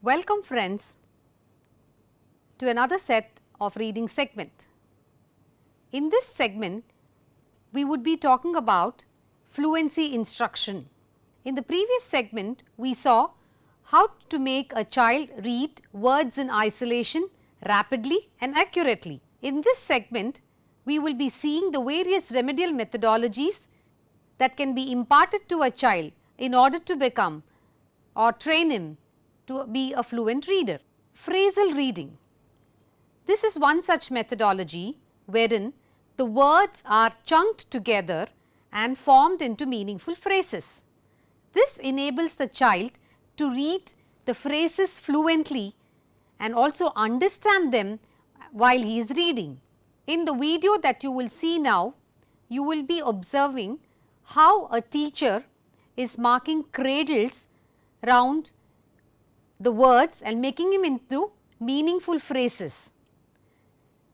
Welcome friends to another set of reading segment. In this segment, we would be talking about fluency instruction. In the previous segment, we saw how to make a child read words in isolation rapidly and accurately. In this segment, we will be seeing the various remedial methodologies that can be imparted to a child in order to become or train him to be a fluent reader. Phrasal reading. This is one such methodology wherein the words are chunked together and formed into meaningful phrases. This enables the child to read the phrases fluently and also understand them while he is reading. In the video that you will see now, you will be observing how a teacher is marking cradles round the words and making them into meaningful phrases.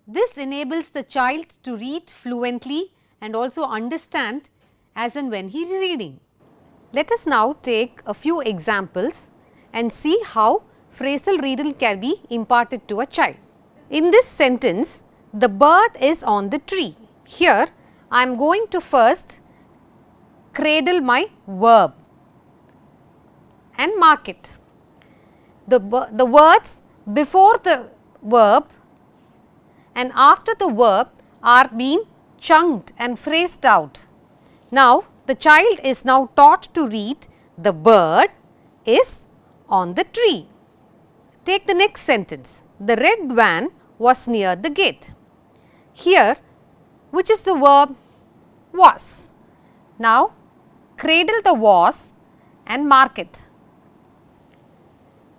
This enables the child to read fluently and also understand as and when he is reading. Let us now take a few examples and see how phrasal reading can be imparted to a child. In this sentence, the bird is on the tree. Here, I am going to first cradle my verb and mark it. The words before the verb and after the verb are being chunked and phrased out. Now, the child is now taught to read the bird is on the tree. Take the next sentence. The red van was near the gate. Here, which is the verb? Was. Now, cradle the was and mark it.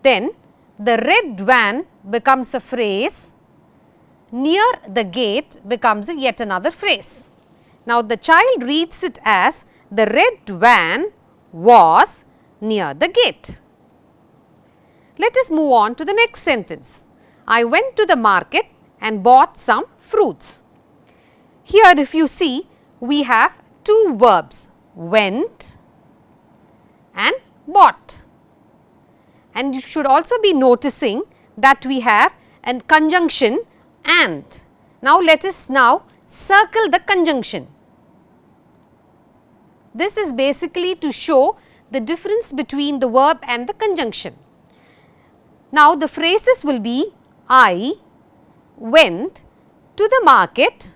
Then, the red van becomes a phrase, near the gate becomes yet another phrase. Now, the child reads it as the red van was near the gate. Let us move on to the next sentence. I went to the market and bought some fruits. Here, if you see, we have two verbs, went and bought. And you should also be noticing that we have a conjunction and. Now, let us now circle the conjunction. This is basically to show the difference between the verb and the conjunction. Now, the phrases will be I went to the market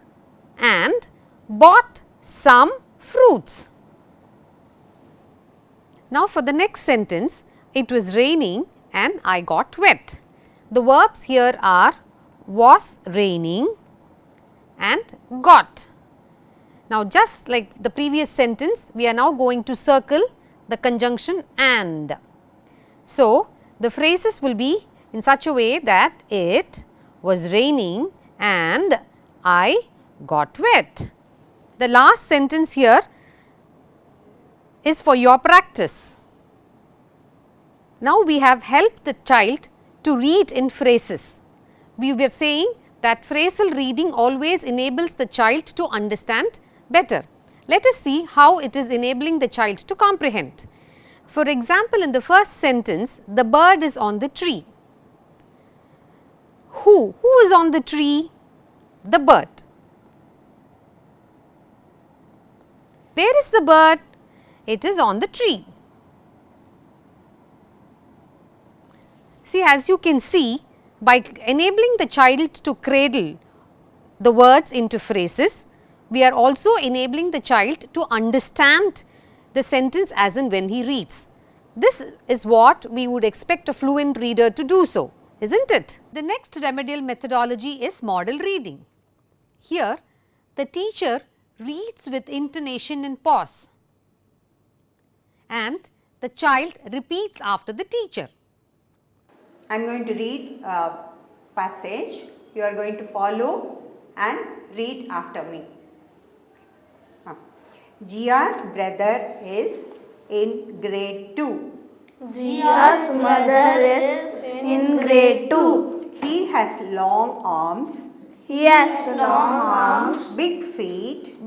and bought some fruits. Now, for the next sentence, it was raining and I got wet. The verbs here are was raining and got. Now, just like the previous sentence, we are now going to circle the conjunction and. So, the phrases will be in such a way that it was raining and I got wet. The last sentence here is for your practice. Now, we have helped the child to read in phrases. We were saying that phrasal reading always enables the child to understand better. Let us see how it is enabling the child to comprehend. For example, in the first sentence, the bird is on the tree. Who is on the tree? The bird. Where is the bird? It is on the tree. See, as you can see, by enabling the child to cradle the words into phrases, we are also enabling the child to understand the sentence as and when he reads. This is what we would expect a fluent reader to do so, isn't it? The next remedial methodology is model reading. Here, the teacher reads with intonation and pause, and the child repeats after the teacher. I am going to read a passage. You are going to follow and read after me. Jia's brother is in grade 2. Jia's mother is in grade 2. He has long arms. He has long arms, big feet,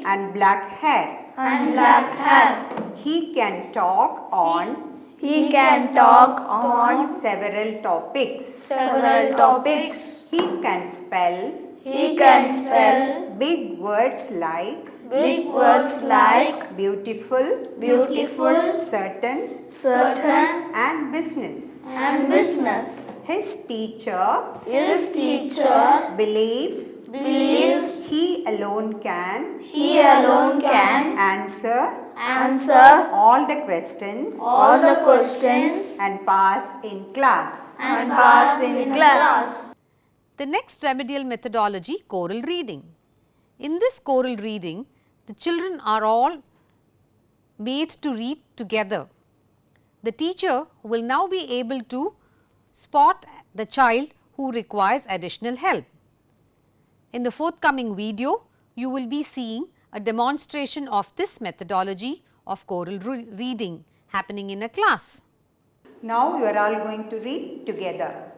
and black hair. black hair. He can talk on He can talk on several topics. several topics. He can spell He can spell big words like big words like beautiful, beautiful, certain, certain, and business. and business. His teacher His teacher believes believes he alone can he alone can answer all the questions all the questions and pass in class. and pass in class. The next remedial methodology, choral reading. In this choral reading, the children are all made to read together. The teacher will now be able to spot the child who requires additional help. In the forthcoming video, you will be seeing a demonstration of this methodology of choral reading happening in a class. Now you are all going to read together.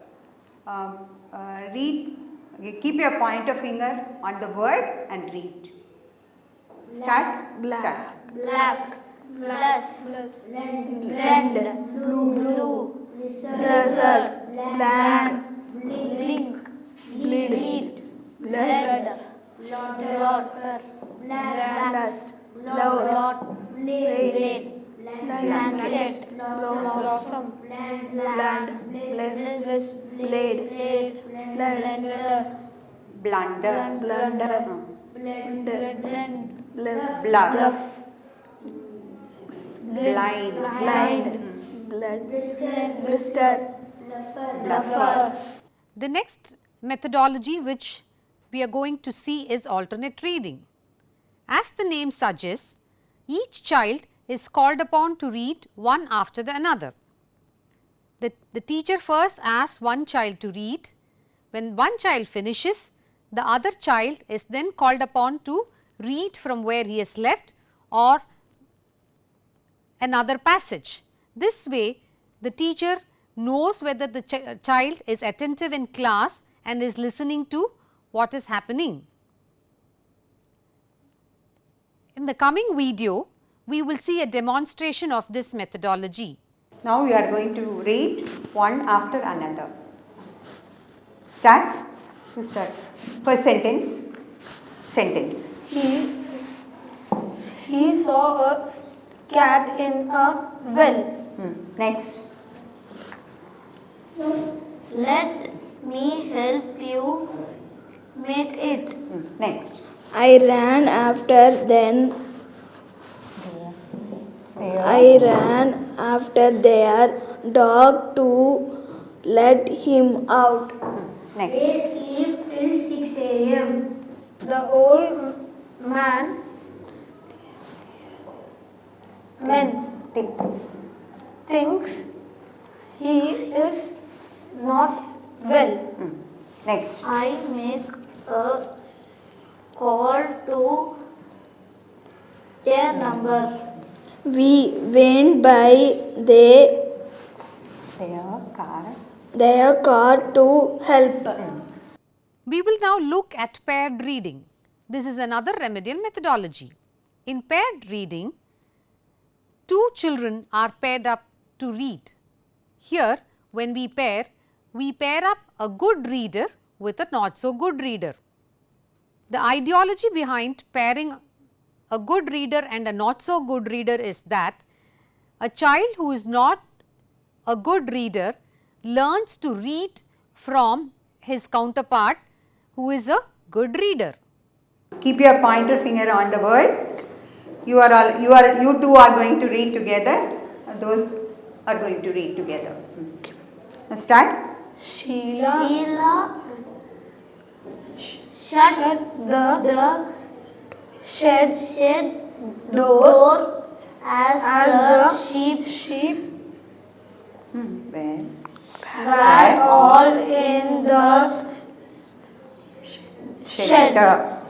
Keep your pointer finger on the word and read. Start. Start. Black, bless, blend, blue, lizard, blank, blink, bleed, blood, water, blast, loud, blade, blanket, blossom, land, bliss, blade, Blunder. blunder, Bluff. Blind. blister, Bluffer. The next methodology which we are going to see is alternate reading. As the name suggests, each child is called upon to read one after the another. The teacher first asks one child to read. When one child finishes, the other child is then called upon to read from where he has left or another passage. This way, the teacher knows whether the child is attentive in class and is listening to what is happening. In the coming video, we will see a demonstration of this methodology. Now you are going to read one after another. Start. You start. First sentence. Sentence. He saw a cat in a well. Next. Let me help you make it. Next. I ran after their dog to let him out. Next. Sleep till 6 a.m. The old man thinks he is not well. Next. I make a call to their number. We went by their car to help. We will now look at paired reading. This is another remedial methodology. In paired reading, two children are paired up to read. Here, when we pair up a good reader with a not so good reader. The ideology behind pairing a good reader and a not so good reader is that a child who is not a good reader learns to read from his counterpart who is a good reader. Keep your pointer finger on the word. You two are going to read together. Those are going to read together. Start. Sheila shut the shed door as the sheep were all in the Shelter.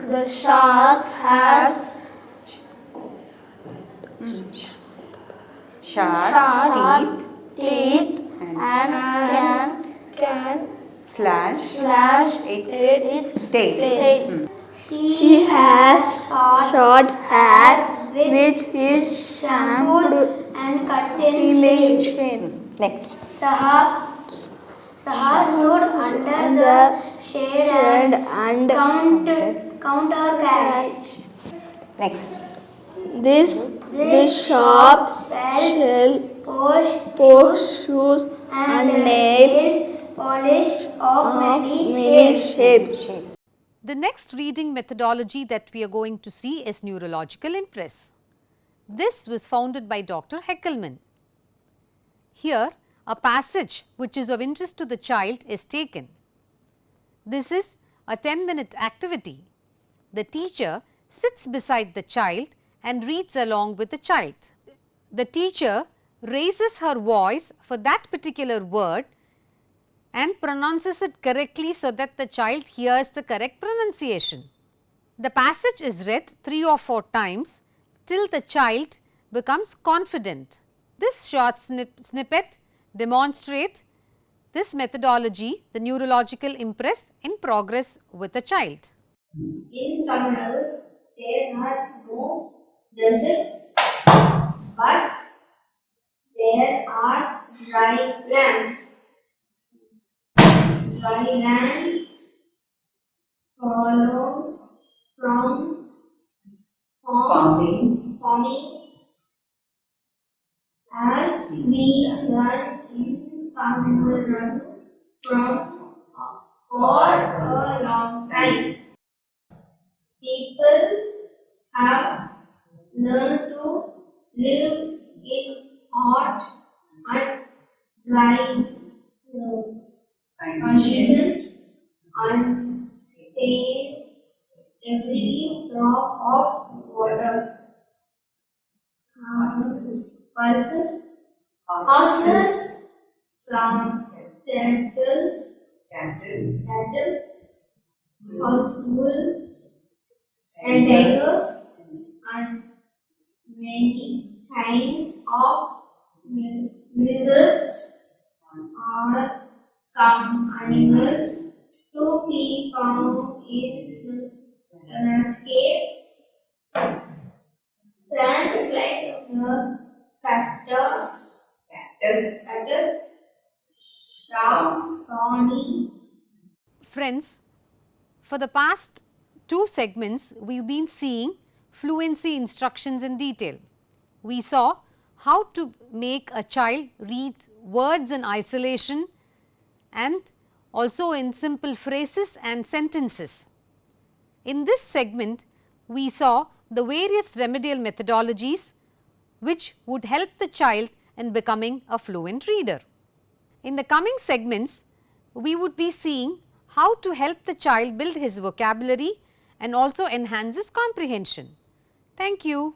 The Shark has teeth and can slash slash its tail. She has short hair which is shampooed and cut in shape. Next. Saha stood under the shade and counter cash. Next. This shop sells posh shoes and nail polish of many shapes. The next reading methodology that we are going to see is neurological impress. This was founded by Dr. Heckelman. Here, a passage which is of interest to the child is taken. This is a 10-minute activity. The teacher sits beside the child and reads along with the child. The teacher raises her voice for that particular word and pronounces it correctly so that the child hears the correct pronunciation. The passage is read 3 or 4 times till the child becomes confident. This short snippet demonstrates this methodology, the neurological impress, in progress with a child. In Tamil, there are no desert, but there are dry lands. Dry land follow from farming as we learn in Tamil Nadu from for a long time. People have learned to live in hot and dry conditions and save every drop of water. Horses, some cattle, wool, and tigers, and many kinds of lizards are some animals to be found in the landscape. Plants like the cactus, shrub, thorny. Friends, for the past 2 segments, we have been seeing fluency instructions in detail. We saw how to make a child read words in isolation and also in simple phrases and sentences. In this segment, we saw the various remedial methodologies which would help the child in becoming a fluent reader. In the coming segments, we would be seeing how to help the child build his vocabulary and also enhance his comprehension. Thank you.